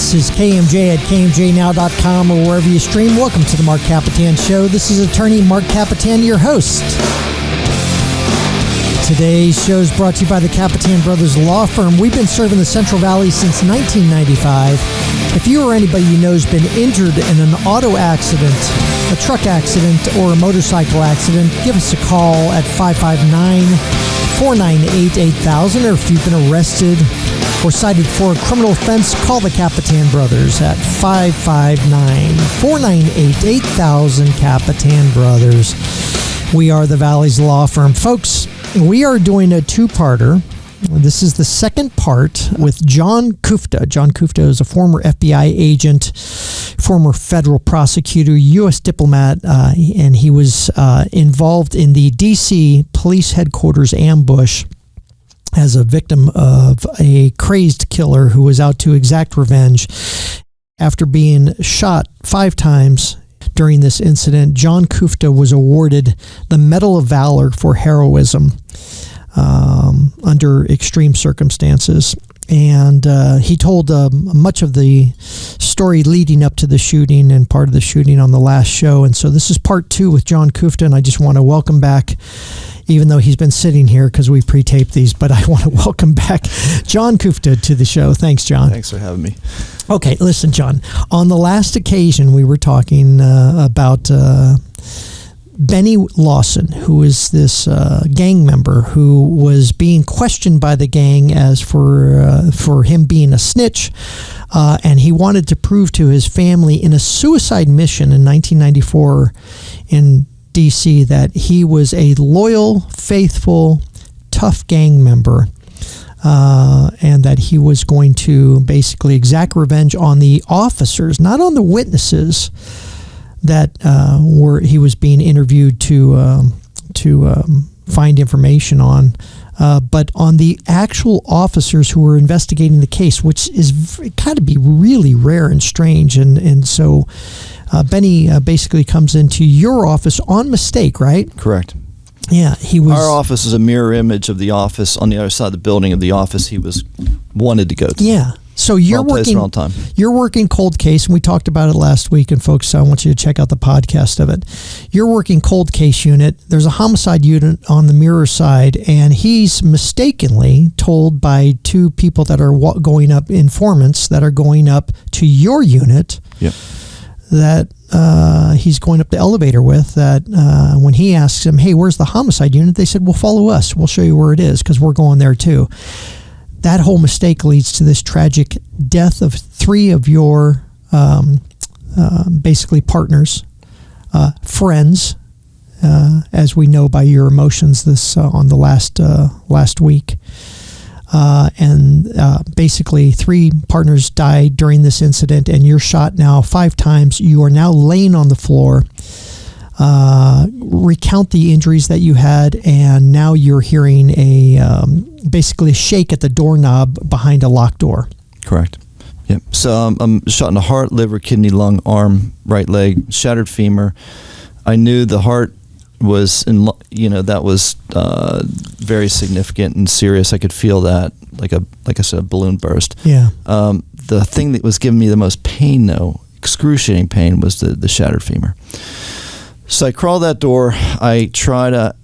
This is KMJ at KMJNow.com or wherever you stream. Welcome to the Marc Kapetan Show. This is attorney Marc Kapetan, your host. Today's show is brought to you by the Kapetan Brothers Law Firm. We've been serving the Central Valley since 1995. If you or anybody you know has been injured in an auto accident, a truck accident, or a motorcycle accident, give us a call at 559-498-8000. Or if you've been arrested or cited for a criminal offense, call the Kapetan Brothers at 559-498-8000. Kapetan Brothers. We are the Valley's law firm. Folks, we are doing a two-parter. This is the second part with John Kuchta. John Kuchta is a former FBI agent, former federal prosecutor, U.S. diplomat, and he was involved in the D.C. police headquarters ambush as a victim of a crazed killer who was out to exact revenge. After being shot 5 times during this incident, John Kuchta was awarded the Medal of Valor for heroism under extreme circumstances. And he told much of the story leading up to the shooting and part of the shooting on the last show. And so this is part 2 with John Kuchta, and I just want to welcome back, even though he's been sitting here because we pre-taped these, but I want to welcome back John Kuchta to the show. Thanks, John. Thanks for having me. Okay, listen, John. On the last occasion, we were talking about Benny Lawson, who is this gang member who was being questioned by the gang as for him being a snitch, and he wanted to prove to his family in a suicide mission in 1994 in D.C. that he was a loyal, faithful, tough gang member, and that he was going to basically exact revenge on the officers, not on the witnesses that he was being interviewed to find information on, but on the actual officers who were investigating the case, which is kind of be really rare and strange. And so Benny basically comes into your office on mistake, right? Correct. Yeah, he was. Our office is a mirror image of the office on the other side of the building of the office he wanted to go to. Yeah. So you're working cold case, and we talked about it last week, and folks, I want you to check out the podcast of it. You're working cold case unit. There's a homicide unit on the mirror side, and he's mistakenly told by 2 people that are going up, informants that are going up to your unit, yep, that he's going up the elevator with, that when he asks him, hey, where's the homicide unit? They said, well, follow us. We'll show you where it is because we're going there too. That whole mistake leads to this tragic death of 3 of your basically partners, friends, as we know by your emotions this on the last week. And basically 3 partners died during this incident, and you're shot now 5 times. You are now laying on the floor. Recount the injuries that you had, and now you're hearing basically a shake at the doorknob behind a locked door. Correct. Yep. So I'm shot in the heart, liver, kidney, lung, arm, right leg, shattered femur. I knew the heart was that was very significant and serious. I could feel that, like I said, a balloon burst. Yeah. The thing that was giving me the most pain, though, excruciating pain, was the shattered femur. So I crawl that door. I try to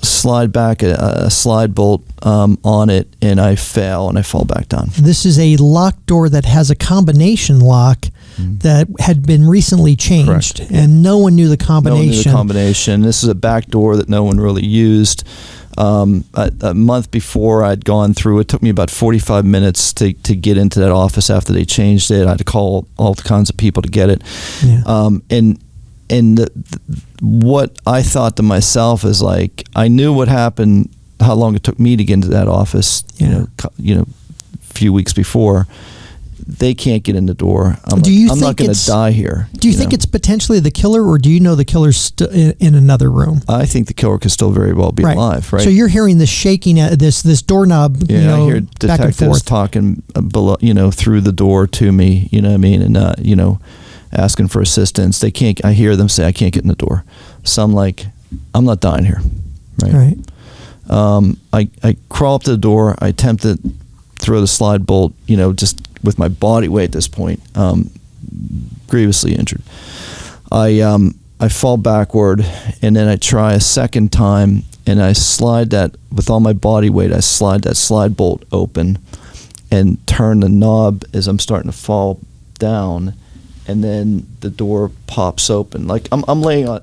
slide back a slide bolt on it, and I fail, and I fall back down. This is a locked door that has a combination lock that had been recently changed. Correct. And no one knew the combination. No one knew the combination. This is a back door that no one really used. A month before I'd gone through, it took me about 45 minutes to get into that office after they changed it. I had to call all kinds of people to get it. Yeah. And what I thought to myself is, like, I knew what happened, how long it took me to get into that office, a few weeks before. They can't get in the door. I'm not going to die here. Do you think it's potentially the killer, or do you know the killer's in another room? I think the killer could still very well be alive, right? So you're hearing the shaking at this doorknob, I hear detectives talking below, through the door to me, you know what I mean? And, asking for assistance. They can't. I hear them say, I can't get in the door. So I'm like, I'm not dying here, right? I crawl up to the door. I attempt to throw the slide bolt, just with my body weight at this point, grievously injured. I fall backward, and then I try a second time, and I slide that, with all my body weight, I slide that slide bolt open and turn the knob as I'm starting to fall down, and then the door pops open. Like I'm laying on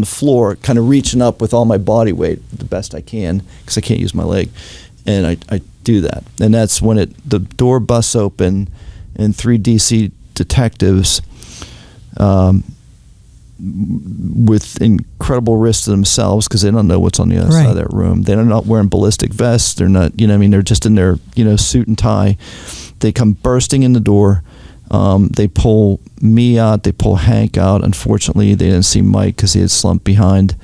the floor, kind of reaching up with all my body weight the best I can, because I can't use my leg, and I do that, and that's when the door busts open, and 3 DC detectives, with incredible risk to themselves, because they don't know what's on the other side of that room. They're not wearing ballistic vests. They're not, they're just in their, suit and tie. They come bursting in the door. They pull me out. They pull Hank out. Unfortunately, they didn't see Mike because he had slumped behind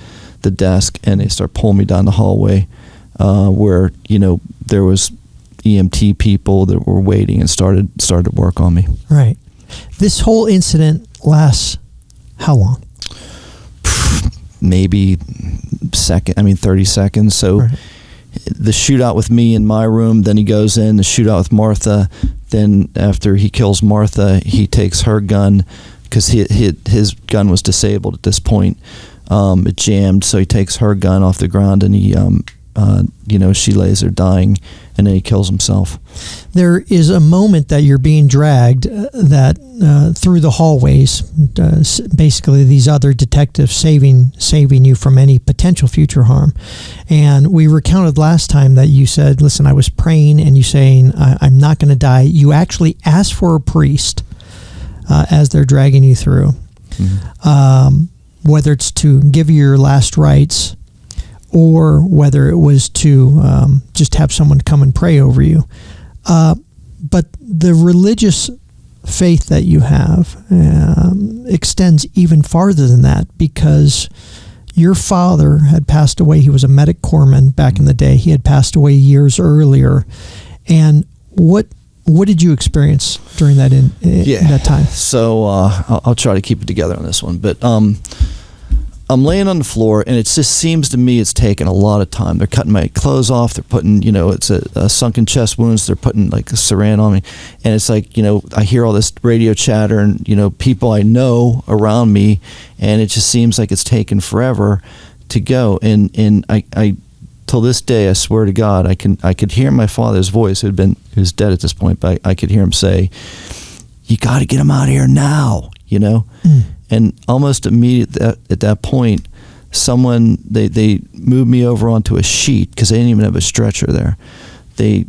the desk, and they start pulling me down the hallway, where, there was EMT people that were waiting and started to work on me. Right. This whole incident lasts how long? Maybe 30 seconds. So the shootout with me in my room, then he goes in, the shootout with Martha. Then after he kills Martha, he takes her gun, because his gun was disabled at this point. It jammed, so he takes her gun off the ground, and he, she lays there dying, and then he kills himself. There is a moment that you're being dragged through the hallways, basically these other detectives saving you from any potential future harm. And we recounted last time that you said, listen, I was praying, and you saying, I'm not going to die. You actually asked for a priest as they're dragging you through, whether it's to give you your last rites, or whether it was to just have someone come and pray over you. But the religious faith that you have extends even farther than that, because your father had passed away. He was a medic corpsman back in the day. He had passed away years earlier. And what did you experience during that that time? So I'll try to keep it together on this one. But I'm laying on the floor, and it just seems to me it's taken a lot of time. They're cutting my clothes off. They're putting, it's a sunken chest wounds. They're putting like a saran on me. And it's like, I hear all this radio chatter and, people I know around me, and it just seems like it's taken forever to go. And I till this day, I swear to God, I could hear my father's voice, who's dead at this point, but I could hear him say, you got to get him out of here now, And almost immediately at that point, someone, they moved me over onto a sheet, because they didn't even have a stretcher there. They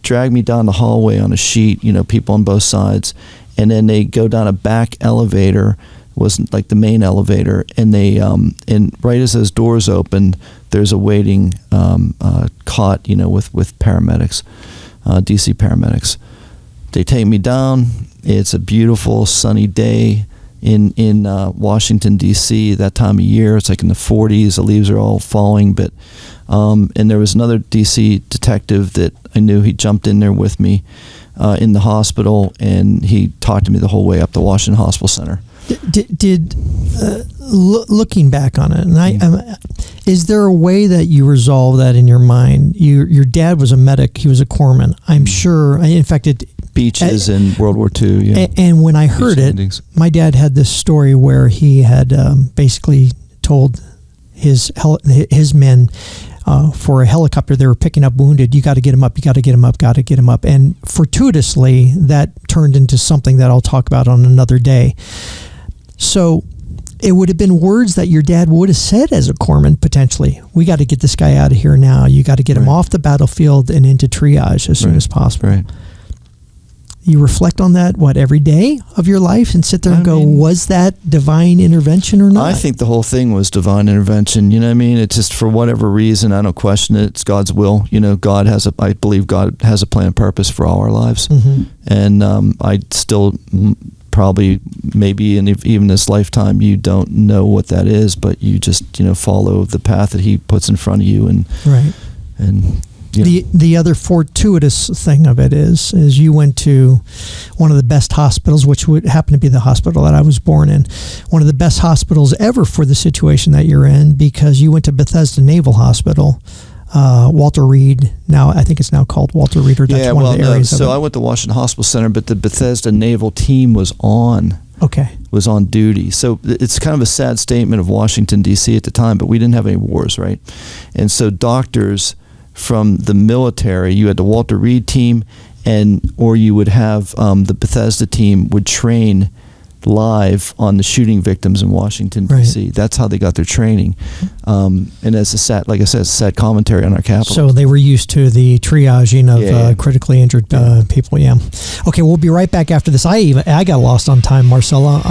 dragged me down the hallway on a sheet, people on both sides, and then they go down a back elevator, wasn't like the main elevator, and they and right as those doors opened, there's a waiting cot, with paramedics, DC paramedics. They take me down. It's a beautiful sunny day in Washington, D.C. that time of year. It's like in the 40s. The leaves are all falling. But and there was another D.C. detective that I knew. He jumped in there with me in the hospital, and he talked to me the whole way up to Washington Hospital Center. Looking back on it, and is there a way that you resolve that in your mind? Your dad was a medic. He was a corpsman. I'm sure. In fact, beaches in World War II. Yeah. And when I heard it, my dad had this story where he had basically told his men for a helicopter they were picking up wounded, you got to get him up, you got to get him up, got to get him up. And fortuitously, that turned into something that I'll talk about on another day. So it would have been words that your dad would have said as a corpsman, potentially. We got to get this guy out of here now. You got to get him off the battlefield and into triage as soon as possible. Right. You reflect on that, every day of your life, and sit there and go, was that divine intervention or not? I think the whole thing was divine intervention. You know what I mean? It's just, for whatever reason, I don't question it. It's God's will. I believe God has a plan and purpose for all our lives. Mm-hmm. And I still probably, maybe in even this lifetime, you don't know what that is, but you just, follow the path that he puts in front of you. And the other fortuitous thing of it is you went to one of the best hospitals, which would happen to be the hospital that I was born in, one of the best hospitals ever for the situation that you're in, because you went to Bethesda Naval Hospital, Walter Reed. Now I think it's now called Walter Reed, or that's one of the areas. So I went to Washington Hospital Center, but the Bethesda Naval Team was on duty. So it's kind of a sad statement of Washington, D.C. at the time, but we didn't have any wars, right? And so doctors from the military, you had the Walter Reed team, or you would have the Bethesda team would train live on the shooting victims in Washington, D.C. Right. That's how they got their training. And as like I said, it's a sad commentary on our capital. So they were used to the triaging of critically injured people, Okay, we'll be right back after this. I got lost on time, Marcella.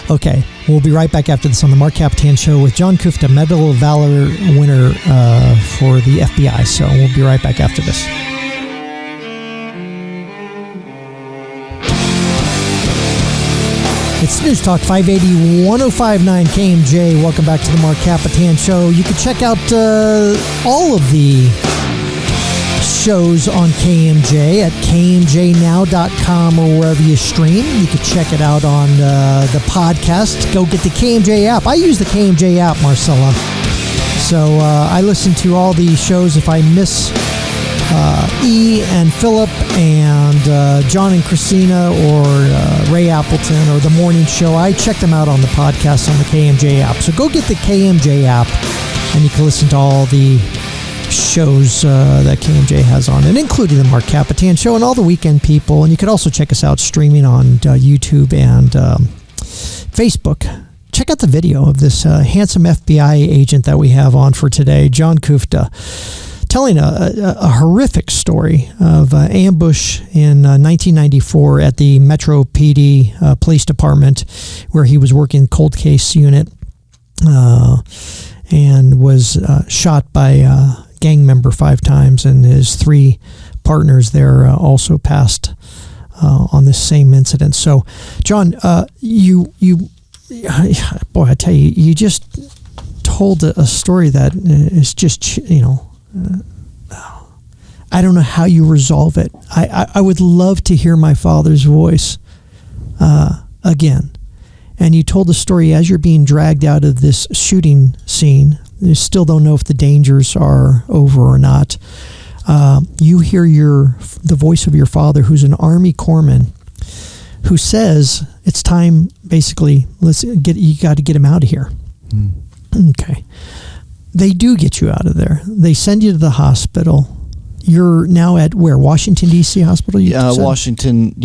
Okay, we'll be right back after this on the Marc Kapetan Show with John Kuchta, Medal of Valor winner for the FBI. So we'll be right back after this. It's News Talk 580 1059 KMJ. Welcome back to the Marc Kapetan Show. You can check out all of the shows on KMJ at kmjnow.com or wherever you stream. You can check it out on the podcast. Go get the KMJ app. I use the KMJ app, Marcella. So I listen to all the shows. If I miss E and Philip and John and Christina or Ray Appleton or The Morning Show, I check them out on the podcast on the KMJ app. So go get the KMJ app and you can listen to all the shows that KMJ has on, and including the Marc Kapetan Show and all the Weekend People. And you can also check us out streaming on YouTube and Facebook. Check out the video of this handsome FBI agent that we have on for today, John Kuchta, telling a horrific story of ambush in 1994 at the Metro PD Police Department, where he was working cold case unit and was shot by a gang member 5 times, and his 3 partners there also passed on this same incident. So, John, boy, I tell you, you just told a story that is just, I don't know how you resolve it. I would love to hear my father's voice again. And you told the story as you're being dragged out of this shooting scene. You still don't know if the dangers are over or not. You hear the voice of your father, who's an Army corpsman, who says it's time. Basically, you got to get him out of here. Okay. They do get you out of there. They send you to the hospital. You're now at where? Washington, D.C. hospital? Washington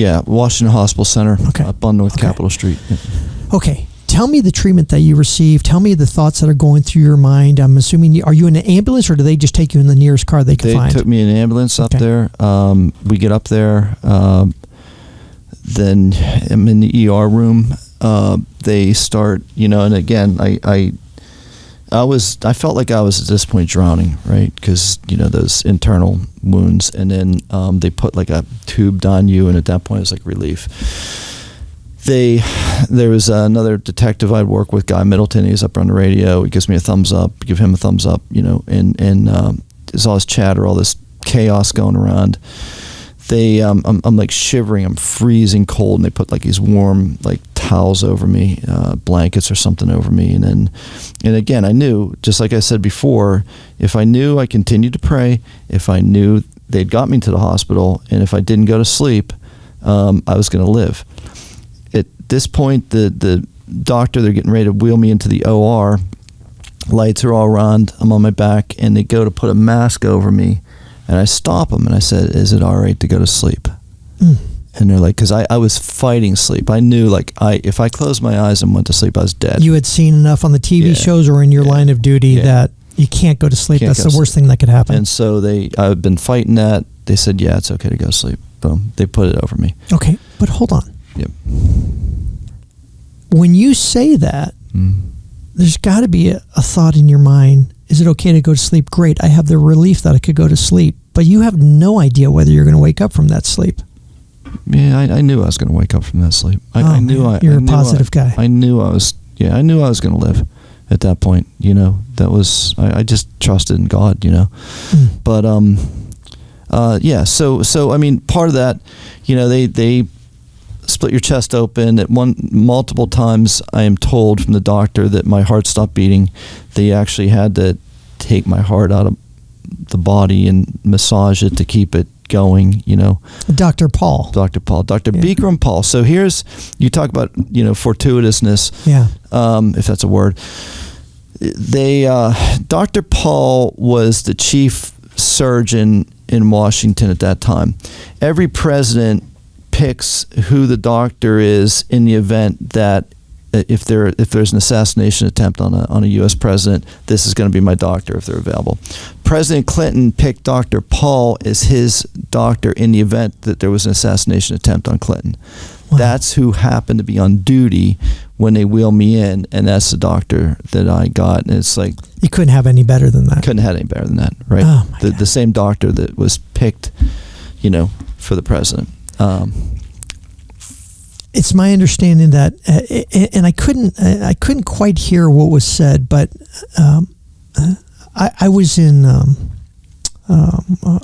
Hospital Center, up on North Capitol Street. Yeah. Okay. Tell me the treatment that you received. Tell me the thoughts that are going through your mind. I'm assuming, are you in an ambulance, or do they just take you in the nearest car they can find? They took me in an ambulance up there. We get up there. Then I'm in the ER room. They start, and again, I felt like I was at this point drowning, right? Because, those internal wounds. And then they put like a tube on you, and at that point it was like relief. There was another detective I'd work with, Guy Middleton. He's up on the radio. He gives me a thumbs up, give him a thumbs up, and there's all this chatter, all this chaos going around. I'm like shivering, I'm freezing cold, and they put like these warm like towels over me, blankets or something over me, and again, I knew, just like I said before, if I knew I continued to pray, if I knew they'd got me to the hospital, and if I didn't go to sleep, I was going to live. At this point, the doctor, they're getting ready to wheel me into the OR. Lights are all around. I'm on my back, and they go to put a mask over me. And I stop them, and I said, "Is it all right to go to sleep?" And they're like, because I was fighting sleep. I knew, like, if I closed my eyes and went to sleep, I was dead. You had seen enough on the TV shows or in your line of duty that you can't go to sleep. That's the worst thing that could happen. And so I've been fighting that. They said, "Yeah, it's okay to go to sleep." Boom. They put it over me. Okay, but hold on. Yep. When you say that, there's got to be a thought in your mind. Is it okay to go to sleep? Great. I have the relief that I could go to sleep. But you have no idea whether you're going to wake up from that sleep. Yeah, I knew I was going to wake up from that sleep. I knew you're a positive guy. I knew I was going to live at that point. That was, I just trusted in God, But, so I mean, part of that, they split your chest open. Multiple times I am told from the doctor that my heart stopped beating. They actually had to take my heart out of the body and massage it to keep it going, Dr. Paul. Dr. Bikram Paul. So you talk about, fortuitousness, if that's a word. Dr. Paul was the chief surgeon in Washington at that time. Every president picks who the doctor is in the event that if there's an assassination attempt on a U.S. president, this is going to be my doctor if they're available. President Clinton picked Dr. Paul as his doctor in the event that there was an assassination attempt on Clinton. Wow. That's who happened to be on duty when they wheeled me in, and that's the doctor that I got. And it's like, you couldn't have any better than that. Couldn't have any better than that, right? Oh my God. The same doctor that was picked, for the president. It's my understanding that, and I couldn't quite hear what was said, but I was in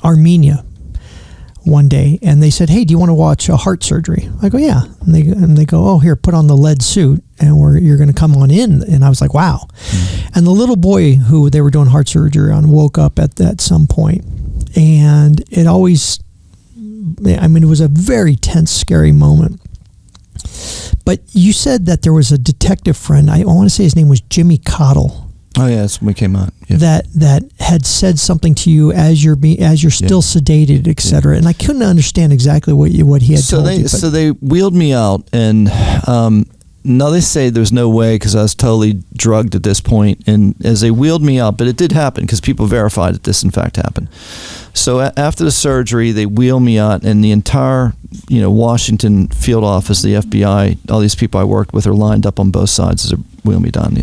Armenia one day, and they said, "Hey, do you want to watch a heart surgery?" I go, "Yeah," and they go, "Oh, here, put on the lead suit, and you're going to come on in." And I was like, "Wow!" Mm-hmm. And the little boy who they were doing heart surgery on woke up at some point, and it always, it was a very tense, scary moment. But you said that there was a detective friend, I want to say his name was Jimmy Cottle. Oh yeah, that's when we came out. Yeah. That had said something to you as you're still sedated, etc. And I couldn't understand exactly what he had told you. So they wheeled me out, and now they say there's no way because I was totally drugged at this point. And as they wheeled me out, but it did happen because people verified that this in fact happened. So after the surgery, they wheeled me out, and the entire Washington field office, the FBI, all these people I worked with are lined up on both sides as they wheel me down.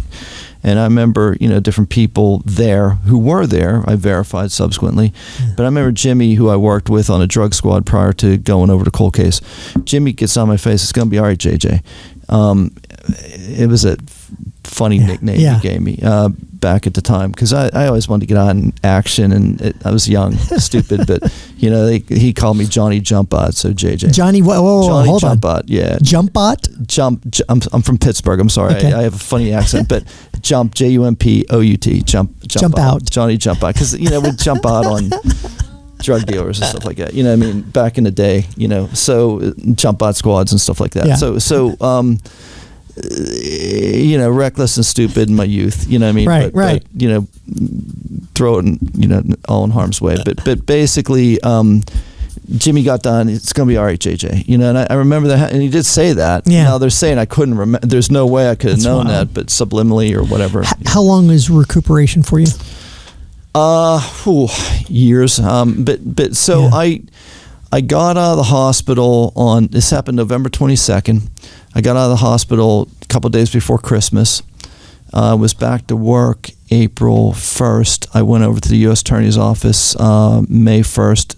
And I remember, different people there who were there, I verified subsequently. But I remember Jimmy, who I worked with on a drug squad prior to going over to cold case. Jimmy gets on my face, "It's going to be all right, JJ." It was a funny nickname he gave me back at the time because I always wanted to get on action, and I was young, stupid, but he called me Johnny Jumpbot, so JJ. Johnny, Johnny hold Jumpbot, on. yeah. Jumpbot? I'm from Pittsburgh. I'm sorry, okay. I have a funny accent, but Jump, J-U-M-P-O-U-T, jump out, Johnny Jumpbot, because we'd jump out on drug dealers and stuff like that. Back in the day, so jump out squads and stuff like that. Yeah. So reckless and stupid in my youth, Right. But, throw it in, all in harm's way. But basically, Jimmy got done. "It's going to be all right, JJ." And I remember that, and he did say that. Yeah. Now they're saying I couldn't remember. There's no way I could have known that, but subliminally or whatever. How long is recuperation for you? Years. But so yeah. I got out of the hospital this happened November 22nd. I got out of the hospital a couple of days before Christmas. I was back to work April 1st. I went over to the U.S. Attorney's Office May 1st.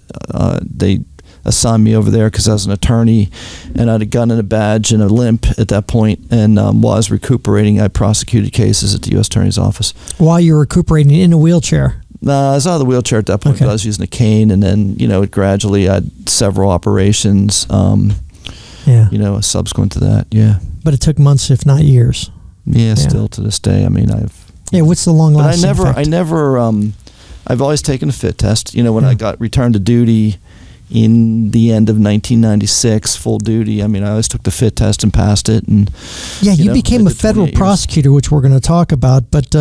They assigned me over there because I was an attorney, and I had a gun and a badge and a limp at that point. And while I was recuperating, I prosecuted cases at the U.S. Attorney's Office. While you were recuperating in a wheelchair? I was out of the wheelchair at that point. Okay. I was using a cane, and then gradually I had several operations. Subsequent to that, yeah. But it took months, if not years. Yeah, still to this day. What's the long lasting effect? I've always taken a fit test. When I got returned to duty in the end of 1996, full duty, I always took the fit test and passed it. And you became a federal prosecutor, which we're going to talk about. But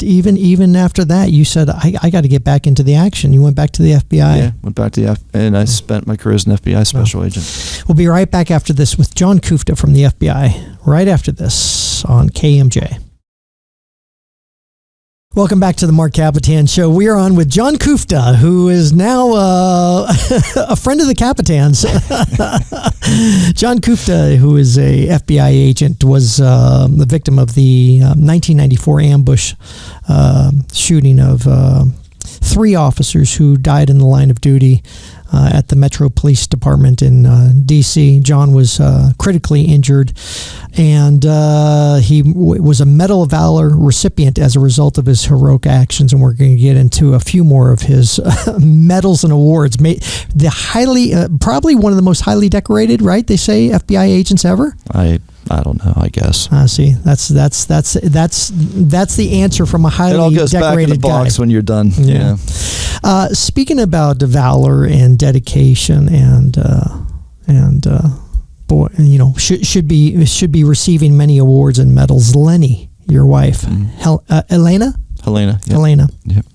even after that, you said I got to get back into the action. You went back to the FBI. Yeah, went back to the and I spent my career as an FBI special agent. We'll be right back after this with John Kuchta from the FBI. Right after this on KMJ. Welcome back to the Marc Kapetan Show. We are on with John Kuchta, who is now a friend of the Kapetans. John Kuchta, who is a FBI agent, was the victim of the 1994 ambush shooting of 3 officers who died in the line of duty at the Metro Police Department in D.C. John was critically injured, and he was a Medal of Valor recipient as a result of his heroic actions, and we're going to get into a few more of his medals and awards. The probably one of the most highly decorated, right? They say FBI agents ever. I don't know. I guess. See, that's the answer from a highly it all goes decorated back in the box guy. when you're done. Yeah. Speaking about valor and dedication and boy, should be receiving many awards and medals. Lenny, your wife, Elena. Helena. Yep. Elena. Yep.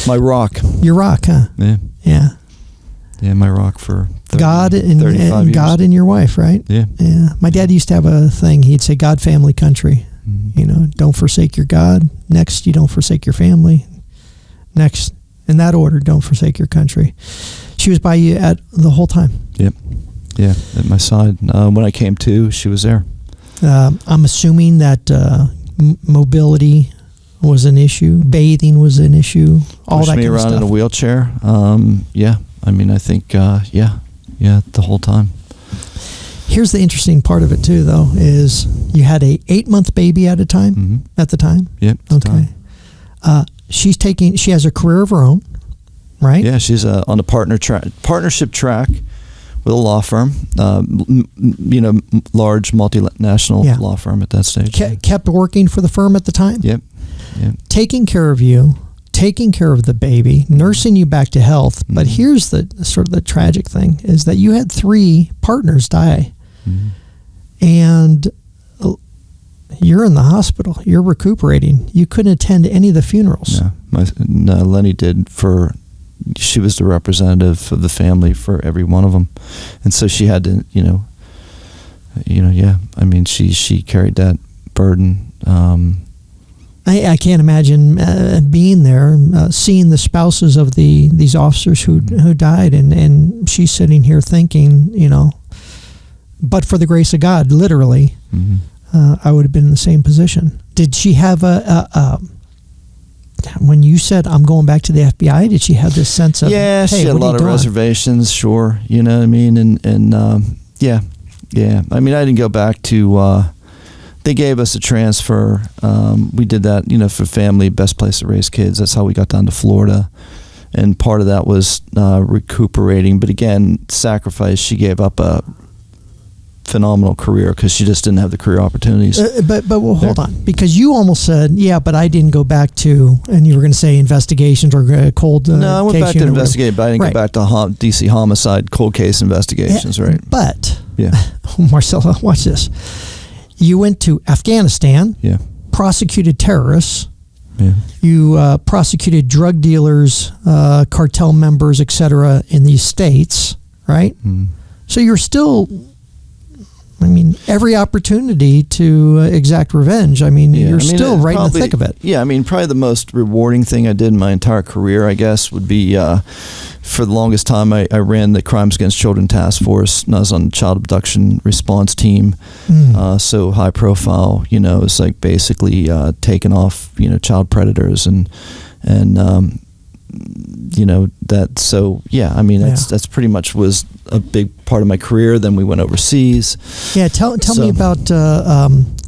My rock. Your rock, huh? Yeah. Yeah. Yeah, my rock for 35 God and years. God and your wife, right? Yeah. Yeah. My dad used to have a thing. He'd say, "God, family, country." Mm-hmm. Don't forsake your God. Next, you don't forsake your family. Next, in that order, don't forsake your country. She was by you at the whole time. Yep. Yeah, at my side. When I came to, she was there. I'm assuming that mobility was an issue, bathing was an issue, all Pushed that me kind of around stuff. in a wheelchair. Yeah. I mean, I think, the whole time. Here's the interesting part of it too, though, is you had a 8-month baby at a time. Mm-hmm. At the time. Yep. Okay. She has a career of her own, right? Yeah, she's on a partnership track with a law firm. Large multinational law firm at that stage. Kept working for the firm at the time. Yep. Taking care of you, taking care of the baby, nursing you back to health. Mm-hmm. But here's the sort of the tragic thing is that you had 3 partners die. Mm-hmm. And you're in the hospital. You're recuperating. You couldn't attend any of the funerals. No, Lenny did she was the representative of the family for every one of them. And so she had to, I mean, she carried that burden. I can't imagine being there, seeing the spouses of these officers who died, and she's sitting here thinking, but for the grace of God, literally, I would have been in the same position. Did she have when you said, I'm going back to the FBI, did she have this sense of, yeah, hey, she had a what lot of reservations, sure. You know what I mean? And yeah. I mean, I didn't go back to, they gave us a transfer. We did that, for family, best place to raise kids. That's how we got down to Florida. And part of that was recuperating. But again, sacrifice. She gave up a phenomenal career because she just didn't have the career opportunities. But hold on, because you almost said, but I didn't go back to, and you were going to say investigations or cold No, I went back to investigate, but I didn't go back to DC homicide cold case investigations, right? But, yeah, Marcelo, watch this. You went to Afghanistan, prosecuted terrorists, you prosecuted drug dealers, cartel members, etc. in these states, right? So you're still... every opportunity to exact revenge. You're still right in the thick of it. Yeah, probably the most rewarding thing I did in my entire career, I guess, would be for the longest time I ran the Crimes Against Children Task Force, and I was on the child abduction response team. So high profile, it's like basically taking off, child predators and that. So that's pretty much was a big part of my career. Then we went overseas. Yeah, tell me about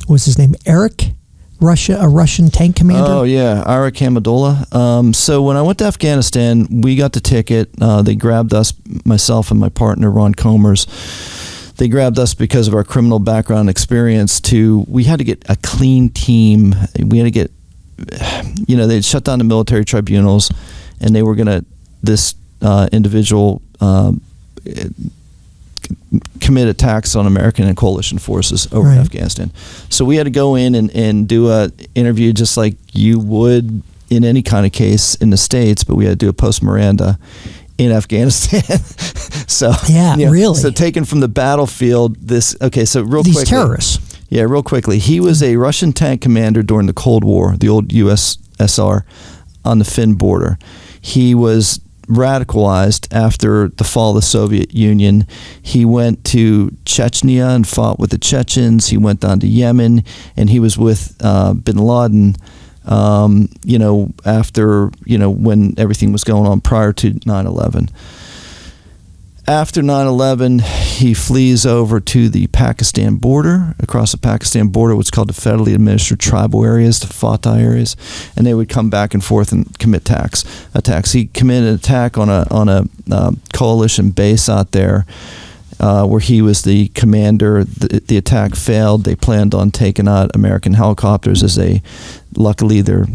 what's his name, Eric, a Russian tank commander. Oh yeah, Eric Hamadola. So when I went to Afghanistan, we got the ticket. They grabbed us, myself and my partner Ron Comers. They grabbed us because of our criminal background experience. We had to get a clean team. We had to get, they'd shut down the military tribunals. And they were this individual commit attacks on American and coalition forces over Afghanistan. So we had to go in and do a interview just like you would in any kind of case in the States, but we had to do a post-Miranda in Afghanistan. So really. So taken from the battlefield, these quickly, terrorists. Yeah, real quickly. He was a Russian tank commander during the Cold War, the old USSR, on the Finn border. He was radicalized after the fall of the Soviet Union. He went to Chechnya and fought with the Chechens. He went down to Yemen, and he was with bin Laden, after, when everything was going on prior to 9/11. After 9/11, he flees over to the Pakistan border, across the Pakistan border, what's called the federally administered tribal areas, the Fatah areas, and they would come back and forth and commit attacks. He committed an attack on a coalition base out there, where he was the commander. The attack failed. They planned on taking out American helicopters luckily their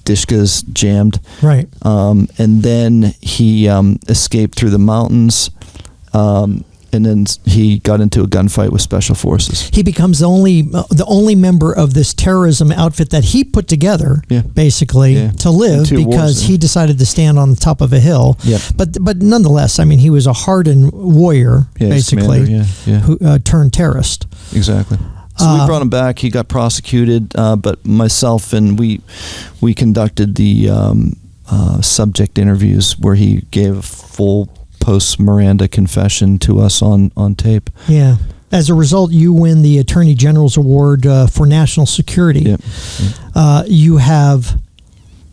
Dishkas jammed. Right. And then he escaped through the mountains. And then he got into a gunfight with special forces. He becomes the only member of this terrorism outfit that he put together, basically, to live because he decided to stand on the top of a hill. Yep. But nonetheless, I mean, he was a hardened warrior, basically, who turned terrorist. Exactly. So we brought him back. He got prosecuted, but myself and we conducted the subject interviews where he gave a full post-Miranda confession to us on tape. Yeah. As a result, you win the Attorney General's Award for National Security. Yep. You have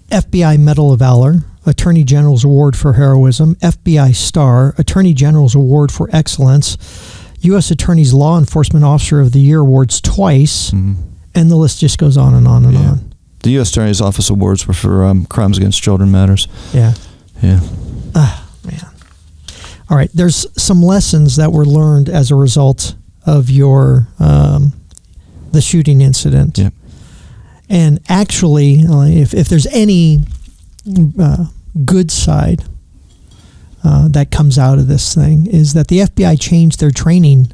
FBI Medal of Valor, Attorney General's Award for Heroism, FBI Star, Attorney General's Award for Excellence, U.S. Attorney's Law Enforcement Officer of the Year awards twice, and the list just goes on and on and on. The U.S. Attorney's Office awards were for Crimes Against Children Matters. Yeah. Yeah. Man. All right. There's some lessons that were learned as a result of your the shooting incident. Yeah. And actually, if there's any good side that comes out of this thing, is that the FBI changed their training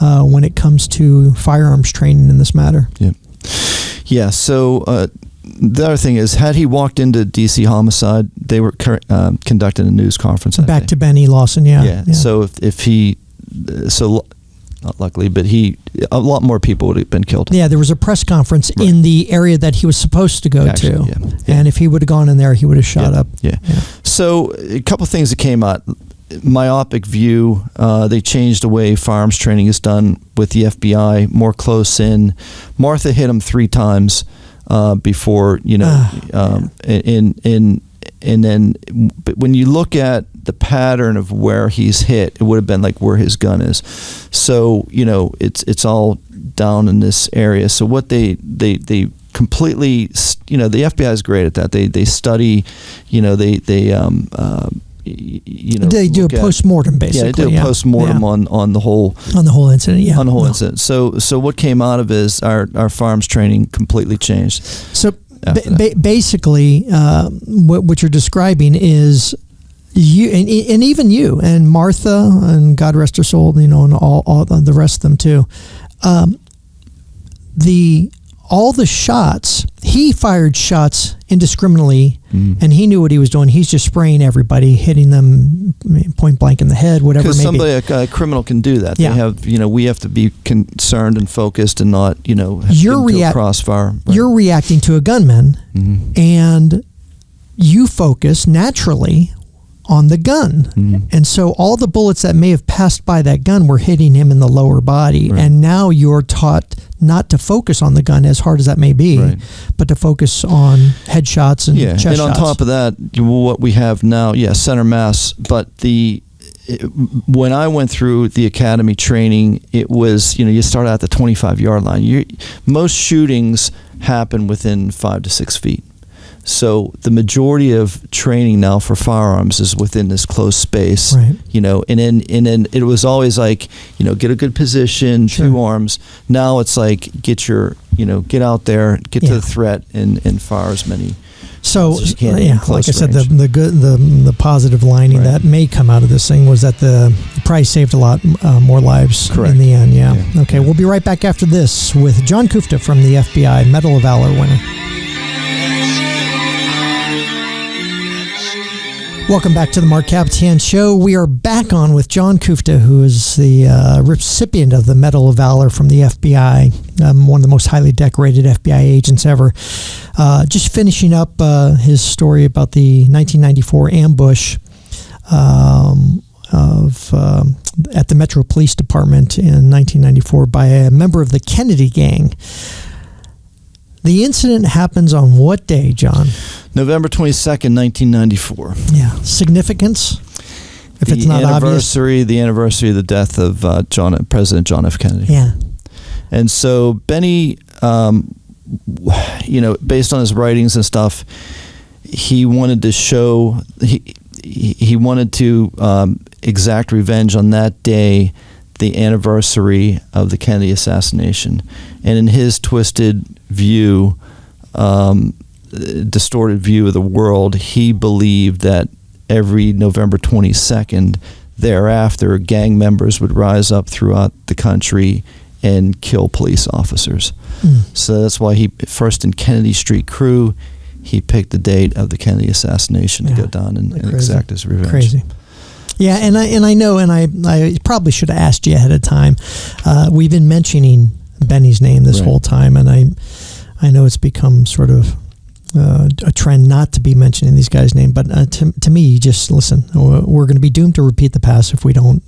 when it comes to firearms training in this matter. Yeah. Yeah. So the other thing is, had he walked into DC homicide, they were conducting a news conference. Back to Benny Lawson. Yeah. So if he, not luckily, but a lot more people would have been killed. Yeah, there was a press conference in the area that he was supposed to go to. Yeah. And if he would have gone in there, he would have shot up. Yeah. So a couple of things that came out. Myopic view, they changed the way firearms training is done with the FBI, more close in. Martha hit him 3 times before, and then but when you look at the pattern of where he's hit, it would have been like where his gun is. So, it's all down in this area. So what they completely, the FBI is great at that. They study, they do a post-mortem, basically. Yeah, they do a post-mortem on the whole incident. Yeah, on the whole incident. So what came out of it is our firearms training completely changed. So basically, what you're describing is you and even you and Martha and God rest her soul, and all the rest of them too. All the shots, he fired shots indiscriminately, and he knew what he was doing. He's just spraying everybody, hitting them point blank in the head, whatever. Because somebody, a criminal, can do that. Yeah. They have, we have to be concerned and focused and not, have into a crossfire. Right. You're reacting to a gunman, and you focus naturally on the gun. And so all the bullets that may have passed by that gun were hitting him in the lower body. Right. And now you're taught not to focus on the gun, as hard as that may be, but to focus on headshots and chest shots. And on top of that, what we have now, center mass. But when I went through the academy training, it was, you start at the 25-yard line. Most shootings happen within 5 to 6 feet. So the majority of training now for firearms is within this close space, and then it was always like, get a good position, 2 arms. Now it's like, get out there, get to the threat and fire as many. So as you can in close like I said, range. the positive lining that may come out of this thing was that the price saved a lot more lives in the end. Yeah. Okay, we'll be right back after this with John Kuchta from the FBI Medal of Valor winner. Welcome back to the Marc Kapetan Show. We are back on with John Kuchta, who is the recipient of the Medal of Valor from the FBI, one of the most highly decorated FBI agents ever. Just finishing up his story about the 1994 ambush at the Metro Police Department in 1994 by a member of the Kennedy gang. The incident happens on what day, John? November 22nd, 1994. Yeah. Significance? If it's not obvious. The anniversary of the death of President John F. Kennedy. Yeah. And so Benny, based on his writings and stuff, he wanted to show, he wanted to exact revenge on that day, the anniversary of the Kennedy assassination. And in his twisted view, distorted view of the world, he believed that every November 22nd thereafter, gang members would rise up throughout the country and kill police officers. So that's why he, first in Kennedy Street Crew, he picked the date of the Kennedy assassination to go down and exact his revenge. Crazy. Yeah, and I know, and I probably should have asked you ahead of time. We've been mentioning Benny's name this whole time, and I know it's become sort of a trend not to be mentioning these guys' name, but to me, just listen. We're going to be doomed to repeat the past if we don't,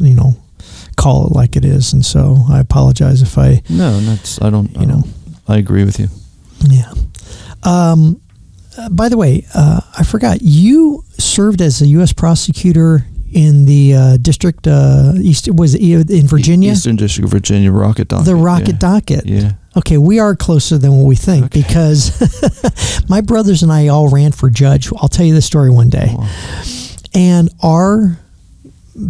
call it like it is. And so I apologize if I. No, I agree with you. Yeah. By the way, I forgot, you served as a U.S. prosecutor in the district in Virginia? Eastern District of Virginia, Rocket Docket. The Rocket Docket. Yeah. Okay, we are closer than what we think because my brothers and I all ran for judge. I'll tell you the story one day. Wow. And our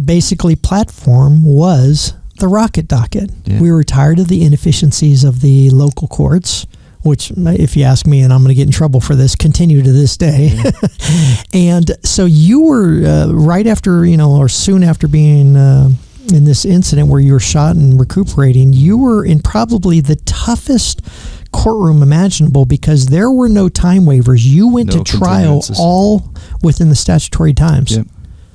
basically platform was the Rocket Docket. Yeah. We were tired of the inefficiencies of the local courts, which, if you ask me, and I'm going to get in trouble for this, continue to this day. Yeah. And so you were right after, or soon after being in this incident where you were shot and recuperating, you were in probably the toughest courtroom imaginable because there were no time waivers. You went to trial all within the statutory times. Yep.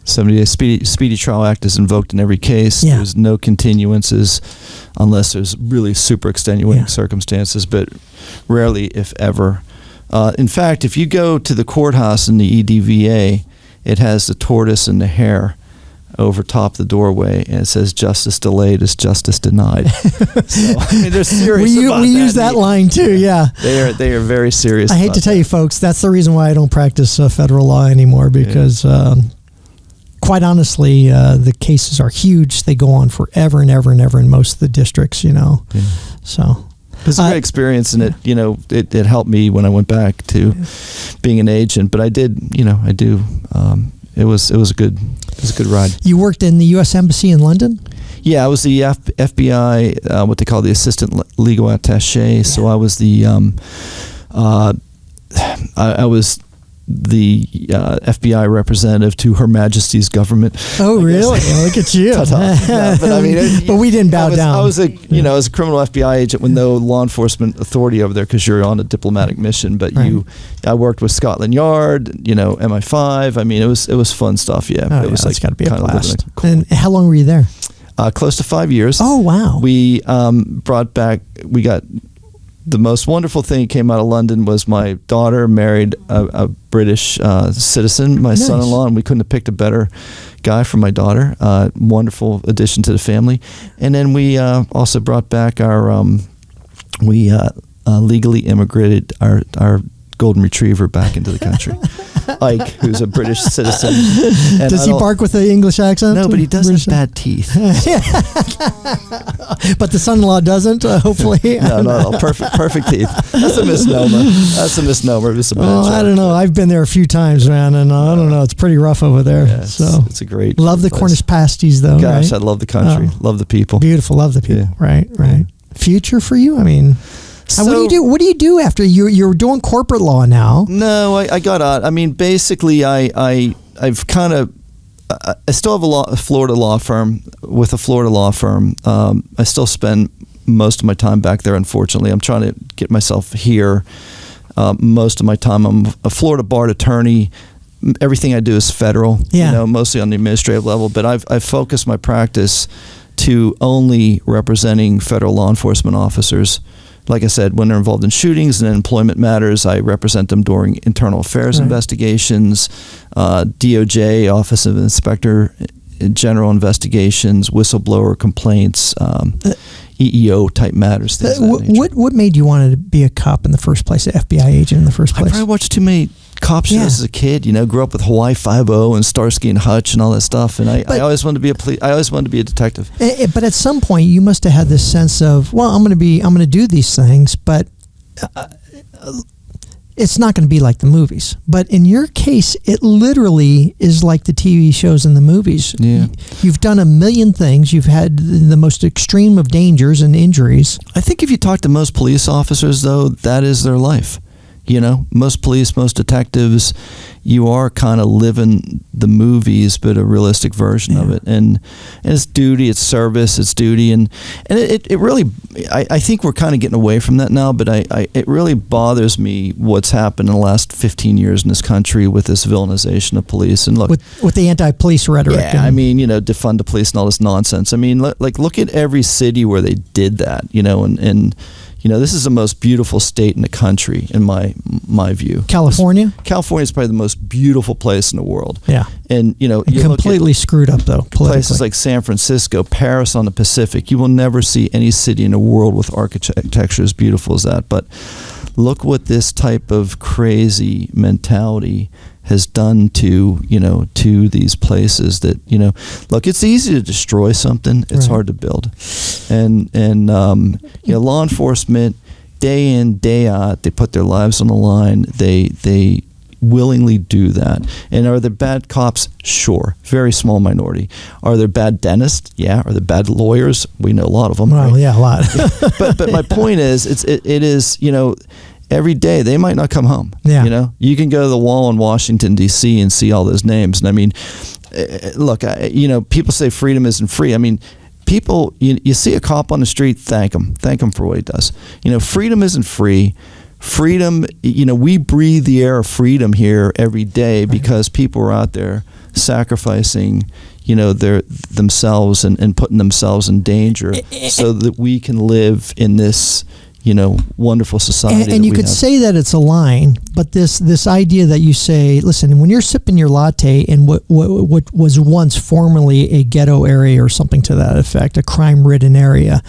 70-day Speedy Trial Act is invoked in every case. Yeah. There's no continuances unless there's really super extenuating circumstances, but rarely, if ever. In fact, if you go to the courthouse in the EDVA, it has the tortoise and the hare over top the doorway, and it says "Justice delayed is justice denied." So, they're serious. We use that line too. Yeah, they are very serious. I hate to tell you, folks, that's the reason why I don't practice federal law anymore because. Quite honestly, the cases are huge. They go on forever and ever and ever in most of the districts, Yeah. So it's a great experience, and it helped me when I went back to being an agent. But I do. It was a good ride. You worked in the U.S. Embassy in London? Yeah, I was the FBI, what they call the assistant legal attaché. Yeah. So I was the I was the FBI representative to Her Majesty's government. Oh, really? Look at you! No, but but we didn't bow down. I was a criminal FBI agent with no law enforcement authority over there because you're on a diplomatic mission. But I worked with Scotland Yard, MI5. It was fun stuff. Yeah, it was it's got to be a blast. Cool. And how long were you there? Close to 5 years. Oh, wow! We we got. The most wonderful thing that came out of London was my daughter married a British citizen, my son-in-law, and we couldn't have picked a better guy for my daughter. Wonderful addition to the family. And then we also brought back our, we legally immigrated our golden retriever back into the country. Ike, who's a British citizen. And does he bark with an English accent? No, but he does have bad teeth. But the son-in-law doesn't, hopefully? No. Perfect teeth. That's a misnomer. It's a bad joke. I don't know. I've been there a few times, man, and I don't know. It's pretty rough over there. Yeah, it's a great Love the place. Cornish pasties, though. Gosh, right? I love the country. Love the people. Beautiful. Love the people. Yeah. Right. Future for you? So, what do you do after you're doing corporate law now? No, I got out. Basically, I've kind of I still have a Florida law firm with a Florida law firm. I still spend most of my time back there. Unfortunately, I'm trying to get myself here. Most of my time, I'm a Florida barred attorney. Everything I do is federal. Yeah. Mostly on the administrative level. But I've focused my practice to only representing federal law enforcement officers. Like I said, when they're involved in shootings and employment matters, I represent them during internal affairs investigations, DOJ, Office of Inspector General investigations, whistleblower complaints, EEO type matters. Things of that nature. What made you want to be a cop in the first place, an FBI agent in the first place? I probably watched too many cop shows as a kid. Grew up with Hawaii Five-0 and Starsky and Hutch and all that stuff. And I always wanted to be I always wanted to be a detective. But at some point, you must have had this sense of, well, I'm going to do these things, but it's not going to be like the movies. But in your case, it literally is like the TV shows and the movies. Yeah. You've done a million things. You've had the most extreme of dangers and injuries. I think if you talk to most police officers, though, that is their life. You know, most police, most detectives, you are kind of living the movies, but a realistic version of it. And it's duty, it's service, it's duty. And it really, I think we're kind of getting away from that now, but it really bothers me what's happened in the last 15 years in this country with this villainization of police. And look, with the anti-police rhetoric. Yeah, I mean, you know, defund the police and all this nonsense. I mean, look at every city where they did that, you know, and you know, this is the most beautiful state in the country, in my view. California? California is probably the most beautiful place in the world. Yeah. And, you know, you completely screwed up, though, politically. Places like San Francisco, Paris on the Pacific, you will never see any city in the world with architecture as beautiful as that. But look what this type of crazy mentality has done to, you know, to these places that, you know, look, it's easy to destroy something. It's hard to build. And you know, law enforcement, day in, day out, they put their lives on the line. They willingly do that. And are there bad cops? Sure. Very small minority. Are there bad dentists? Yeah. Are there bad lawyers? We know a lot of them. Well, right? yeah, a lot. but my point is, it is, you know, every day they might not come home. Yeah. You know, you can go to the wall in Washington, D.C. and see all those names. And I mean, look, you know, people say freedom isn't free. I mean, people, you see a cop on the street, thank him for what he does. You know, freedom isn't free. Freedom, you know, we breathe the air of freedom here every day because people are out there sacrificing, you know, themselves and putting themselves in danger so that we can live in this, you know, wonderful society. And you could say that it's a line, but this idea that you say, listen, when you're sipping your latte in what was once formerly a ghetto area or something to that effect, a crime-ridden area,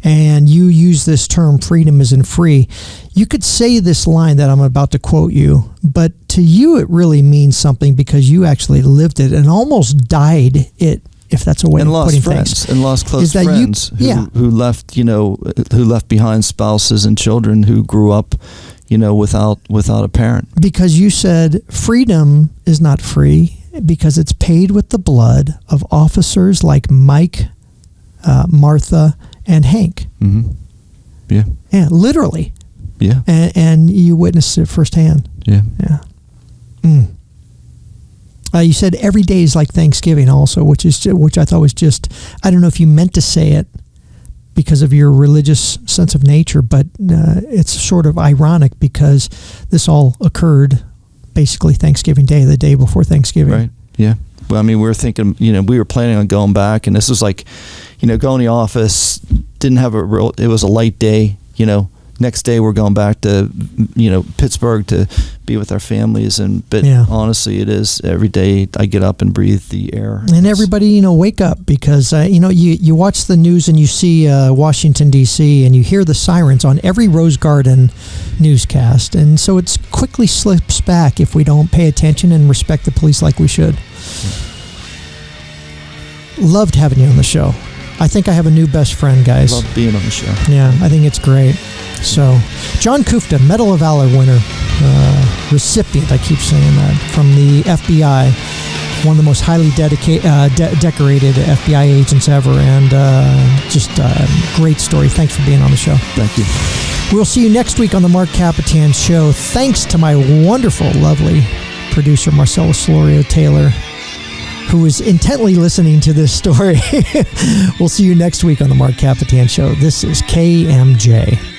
and you use this term, freedom isn't free, you could say this line that I'm about to quote you, but to you it really means something because you actually lived it and almost died it, if that's a way of putting things. And lost close friends who left, you know, who left behind spouses and children who grew up, you know, without a parent. Because you said freedom is not free because it's paid with the blood of officers like Mike, Martha, and Hank. Mm-hmm. Yeah. Yeah, literally. Yeah. And you witnessed it firsthand. Yeah. Yeah. You said every day is like Thanksgiving also, which I thought was just, I don't know if you meant to say it because of your religious sense of nature, but it's sort of ironic because this all occurred basically Thanksgiving Day, the day before Thanksgiving. Right, yeah. Well, I mean, we were thinking, you know, we were planning on going back, and this was like, you know, going to the office, didn't have it was a light day, you know. Next day we're going back to, you know, Pittsburgh to be with our families, but honestly, it is every day I get up and breathe the air. And everybody, you know, wake up because you know you watch the news and you see Washington D.C. and you hear the sirens on every Rose Garden newscast, and so it quickly slips back if we don't pay attention and respect the police like we should. Loved having you on the show. I think I have a new best friend, guys. Love being on the show. Yeah, I think it's great. So, John Kuchta, Medal of Valor winner, recipient, I keep saying that, from the FBI, one of the most highly decorated FBI agents ever, and just a great story. Thanks for being on the show. Thank you. We'll see you next week on the Marc Kapetan Show. Thanks to my wonderful, lovely producer, Marcella Solorio-Taylor, who is intently listening to this story. We'll see you next week on the Marc Kapetan Show. This is KMJ.